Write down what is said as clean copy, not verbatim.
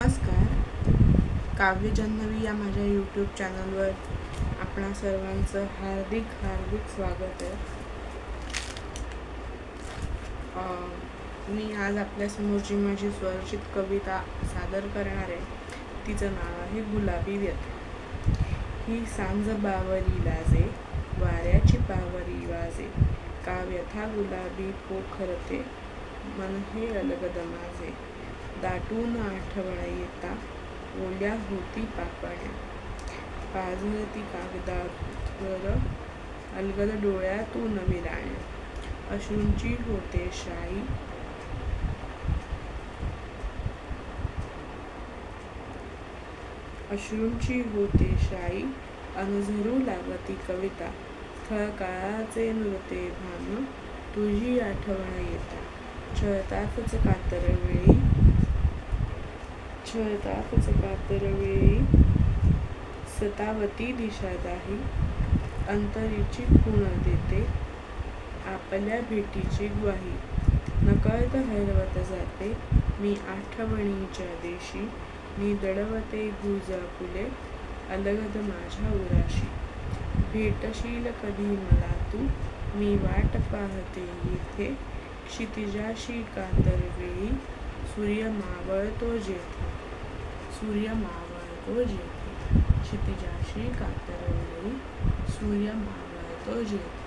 नमस्कार, काव्य जान्हवी या माझ्या यूट्यूब चॅनलवर आपणा सर्वांचं हार्दिक स्वागत आहे। मी आज आपल्यासमोर जी माझी स्वरचित कविता सादर करणार आहे तिचं नाव आहे गुलाबी व्यथा। ही सांज बावरी लाजे, वाऱ्याची पावरी वाजे, का व्यथा गुलाबी पोखरते, मन हे अलगद माझे, दाटून आठवण येता, ओल्या होती पापण्या, पाझरती कागदावर, अलगद डोळ्यातून विराण्या, अश्रूंची होते शाई, अनझरू लागती कविता, स्थळ काळाचे नुरते भान, तुझी आठवण येता, छळतातच कातर वेळी, सतावती दिशादाही, अंतरीची खूण देते, आपल्या भेटीची ग्वाही, नकळत हरवत जाते मी आठवणीच्या देशी, मी दडवते गुलजाफुले, अलगद माझ्या उराशी, भेटशील कधी मला तू, मी वाट पाहते येथे, क्षितिजाशी कातर वेळी, सूर्य मावळतो जेथे, क्षितिजाशी कातर वेळी, सूर्य मावळतो जेथे।